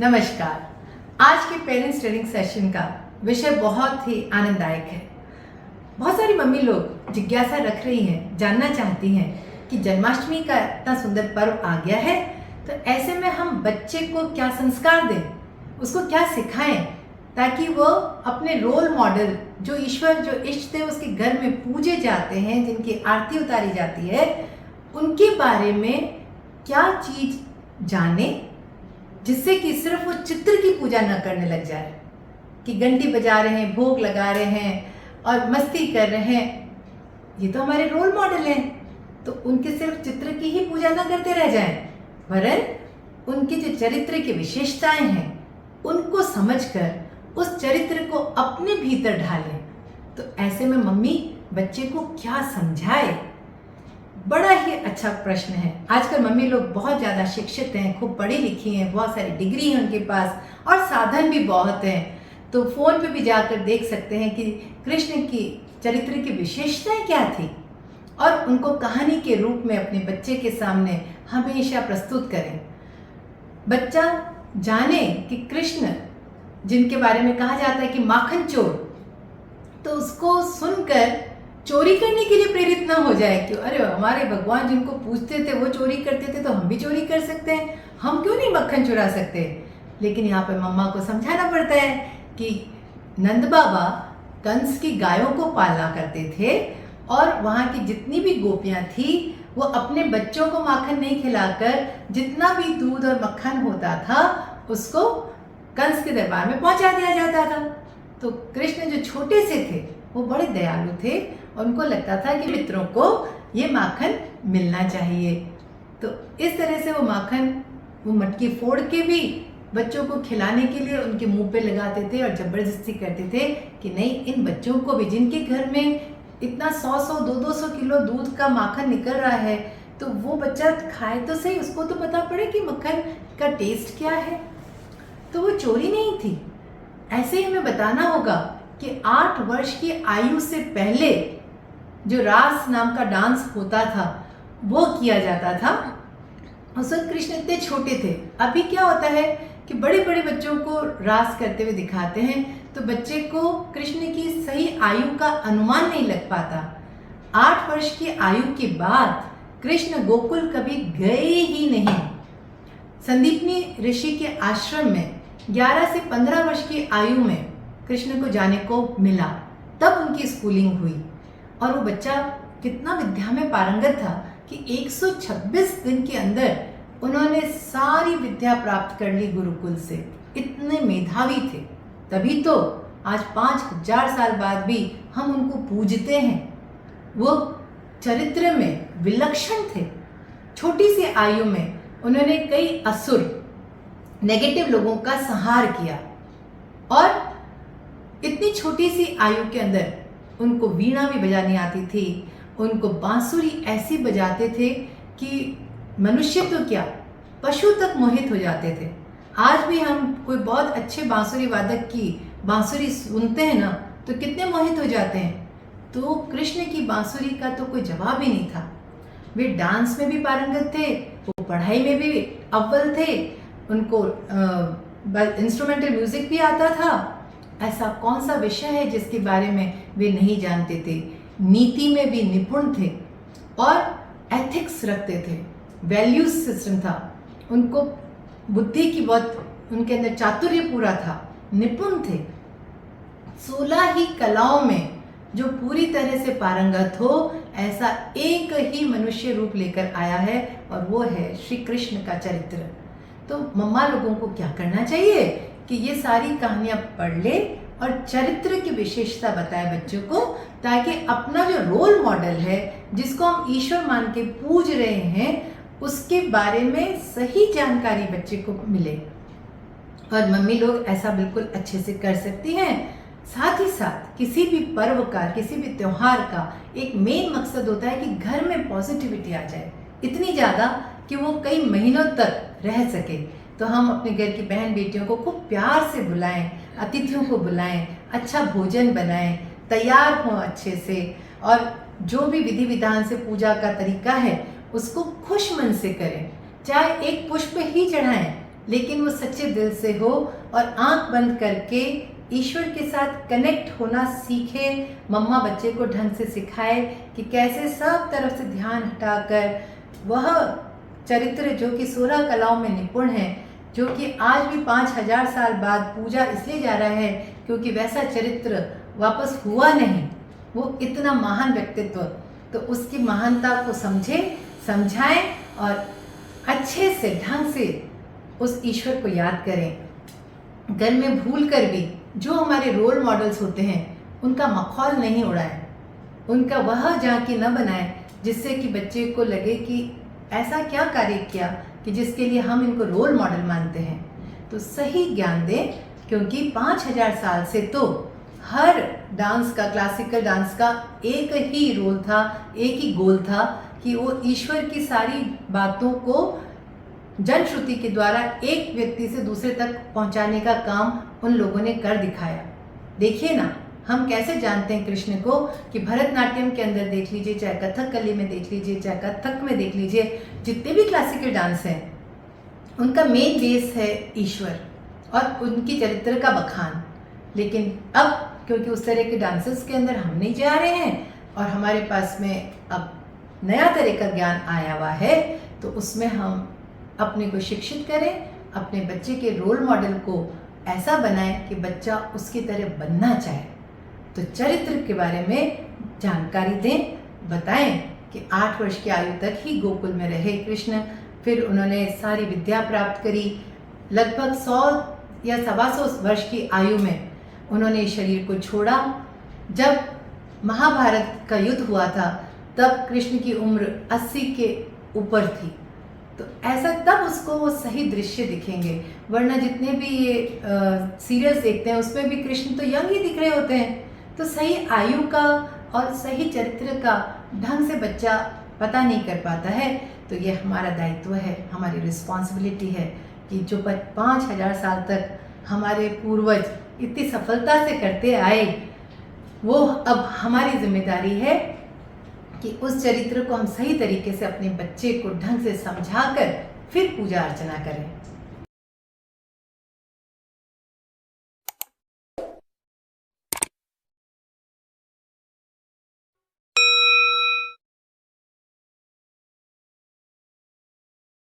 नमस्कार। आज के पेरेंट्स ट्रेनिंग सेशन का विषय बहुत ही आनंददायक है। बहुत सारी मम्मी लोग जिज्ञासा रख रही हैं, जानना चाहती हैं कि जन्माष्टमी का इतना सुंदर पर्व आ गया है, तो ऐसे में हम बच्चे को क्या संस्कार दें, उसको क्या सिखाएं ताकि वो अपने रोल मॉडल जो ईश्वर, जो इष्ट देव उसके घर में पूजे जाते हैं, जिनकी आरती उतारी जाती है, उनके बारे में क्या चीज जाने, जिससे कि सिर्फ वो चित्र की पूजा न करने लग जाए कि घंटी बजा रहे हैं, भोग लगा रहे हैं और मस्ती कर रहे हैं। ये तो हमारे रोल मॉडल हैं, तो उनके सिर्फ चित्र की ही पूजा न करते रह जाएं, वरन उनके जो चरित्र की विशेषताएं हैं उनको समझकर उस चरित्र को अपने भीतर ढालें। तो ऐसे में मम्मी बच्चे को क्या समझाए, बड़ा ही अच्छा प्रश्न है। आजकल मम्मी लोग बहुत ज़्यादा शिक्षित हैं, खूब पढ़ी लिखी हैं, बहुत सारी डिग्री है उनके पास और साधन भी बहुत हैं, तो फ़ोन पे भी जाकर देख सकते हैं कि कृष्ण की चरित्र की विशेषताएं क्या थी और उनको कहानी के रूप में अपने बच्चे के सामने हमेशा प्रस्तुत करें। बच्चा जाने कि कृष्ण, जिनके बारे में कहा जाता है कि माखन चोर, तो उसको सुनकर चोरी करने के लिए प्रेरित ना हो जाए कि अरे हमारे भगवान जिनको पूजते थे वो चोरी करते थे तो हम भी चोरी कर सकते हैं, हम क्यों नहीं मक्खन चुरा सकते। लेकिन यहाँ पे मम्मा को समझाना पड़ता है कि नंद बाबा कंस की गायों को पाला करते थे और वहाँ की जितनी भी गोपियाँ थी वो अपने बच्चों को माखन नहीं खिलाकर जितना भी दूध और मक्खन होता था उसको कंस के दरबार में पहुँचा दिया जाता था। तो कृष्ण जो छोटे से थे वो बड़े दयालु थे, उनको लगता था कि मित्रों को ये माखन मिलना चाहिए। तो इस तरह से वो माखन, वो मटकी फोड़ के भी बच्चों को खिलाने के लिए उनके मुंह पे लगाते थे और जबरदस्ती करते थे कि नहीं, इन बच्चों को भी जिनके घर में इतना 100-100, 200-200 किलो दूध का माखन निकल रहा है, तो वो बच्चा खाए तो सही, उसको तो पता पड़े कि मक्खन का टेस्ट क्या है। तो वो चोरी नहीं थी। ऐसे ही हमें बताना होगा कि 8 वर्ष की आयु से पहले जो रास नाम का डांस होता था वो किया जाता था। उस वक्त कृष्ण इतने छोटे थे। अभी क्या होता है कि बड़े बड़े बच्चों को रास करते हुए दिखाते हैं, तो बच्चे को कृष्ण की सही आयु का अनुमान नहीं लग पाता। 8 वर्ष की आयु के बाद कृष्ण गोकुल कभी गए ही नहीं। संदीपनी ऋषि के आश्रम में 11 से 15 वर्ष की आयु में कृष्ण को जाने को मिला, तब उनकी स्कूलिंग हुई और वो बच्चा कितना विद्या में पारंगत था कि 126 दिन के अंदर उन्होंने सारी विद्या प्राप्त कर ली गुरुकुल से। इतने मेधावी थे, तभी तो आज 5000 साल बाद भी हम उनको पूजते हैं। वो चरित्र में विलक्षण थे। छोटी सी आयु में उन्होंने कई असुर, नेगेटिव लोगों का संहार किया और इतनी छोटी सी आयु के अंदर उनको वीणा भी बजानी आती थी, उनको बांसुरी ऐसी बजाते थे कि मनुष्य तो क्या, पशु तक मोहित हो जाते थे। आज भी हम कोई बहुत अच्छे बांसुरी वादक की बांसुरी सुनते हैं ना, तो कितने मोहित हो जाते हैं। तो कृष्ण की बांसुरी का तो कोई जवाब ही नहीं था। वे डांस में भी पारंगत थे, वो पढ़ाई में भी अव्वल थे, उनको इंस्ट्रूमेंटल म्यूजिक भी आता था। ऐसा कौन सा विषय है जिसके बारे में वे नहीं जानते थे। नीति में भी निपुण थे और एथिक्स रखते थे, वैल्यूज सिस्टम था, उनको बुद्धि की बहुत, उनके अंदर चातुर्य पूरा था, निपुण थे। 16 ही कलाओं में जो पूरी तरह से पारंगत हो, ऐसा एक ही मनुष्य रूप लेकर आया है और वो है श्री कृष्ण का चरित्र। तो मम्मा लोगों को क्या करना चाहिए कि ये सारी कहानियां पढ़ ले और चरित्र की विशेषता बताए बच्चों को, ताकि अपना जो रोल मॉडल है, जिसको हम ईश्वर मान के पूज रहे हैं, उसके बारे में सही जानकारी बच्चे को मिले। और मम्मी लोग ऐसा बिल्कुल अच्छे से कर सकती हैं। साथ ही साथ किसी भी पर्व का, किसी भी त्योहार का एक मेन मकसद होता है कि घर में पॉजिटिविटी आ जाए, इतनी ज़्यादा कि वो कई महीनों तक रह सके। तो हम अपने घर की बहन बेटियों को खूब प्यार से बुलाएं, अतिथियों को बुलाएं, अच्छा भोजन बनाएं, तैयार हों अच्छे से, और जो भी विधि विधान से पूजा का तरीका है उसको खुश मन से करें। चाहे एक पुष्प ही चढ़ाएं, लेकिन वो सच्चे दिल से हो और आंख बंद करके ईश्वर के साथ कनेक्ट होना सीखे। मम्मा बच्चे को ढंग से सिखाए कि कैसे सब तरफ से ध्यान हटाकर वह चरित्र जो कि 16 कलाओं में निपुण है, जो कि आज भी 5000 साल बाद पूजा इसलिए जा रहा है क्योंकि वैसा चरित्र वापस हुआ नहीं, वो इतना महान व्यक्तित्व, तो उसकी महानता को समझाएं और अच्छे से ढंग से उस ईश्वर को याद करें। घर में भूल कर भी जो हमारे रोल मॉडल्स होते हैं उनका मखौल नहीं उड़ाएं, उनका वह झांकी न बनाएं जिससे कि बच्चे को लगे कि ऐसा क्या कार्य किया कि जिसके लिए हम इनको रोल मॉडल मानते हैं। तो सही ज्ञान दें, क्योंकि 5000 साल से तो हर डांस का, क्लासिकल डांस का एक ही रोल था, एक ही गोल था कि वो ईश्वर की सारी बातों को जनश्रुति के द्वारा एक व्यक्ति से दूसरे तक पहुंचाने का काम उन लोगों ने कर दिखाया। देखिए ना, हम कैसे जानते हैं कृष्ण को कि भरतनाट्यम के अंदर देख लीजिए, चाहे कथकली में देख लीजिए, चाहे कथक में देख लीजिए, जितने भी क्लासिकल डांस हैं उनका मेन बेस है ईश्वर और उनकी चरित्र का बखान। लेकिन अब क्योंकि उस तरह के डांसेस के अंदर हम नहीं जा रहे हैं और हमारे पास में अब नया तरह का ज्ञान आया हुआ है, तो उसमें हम अपने को शिक्षित करें, अपने बच्चे के रोल मॉडल को ऐसा बनाएं कि बच्चा उसकी तरह बनना चाहे। तो चरित्र के बारे में जानकारी दें, बताएं कि 8 वर्ष की आयु तक ही गोकुल में रहे कृष्ण, फिर उन्होंने सारी विद्या प्राप्त करी। लगभग 100 या 125 वर्ष की आयु में उन्होंने शरीर को छोड़ा। जब महाभारत का युद्ध हुआ था तब कृष्ण की उम्र 80 के ऊपर थी, तो ऐसा तब उसको वो सही दृश्य दिखेंगे। वरना जितने भी ये सीरियल्स देखते हैं उसमें भी कृष्ण तो यंग ही दिख रहे होते हैं। तो सही आयु का और सही चरित्र का ढंग से बच्चा पता नहीं कर पाता है। तो ये हमारा दायित्व है, हमारी रिस्पॉन्सिबिलिटी है कि जो 5000 साल तक हमारे पूर्वज इतनी सफलता से करते आए, वो अब हमारी जिम्मेदारी है कि उस चरित्र को हम सही तरीके से अपने बच्चे को ढंग से समझाकर फिर पूजा अर्चना करें।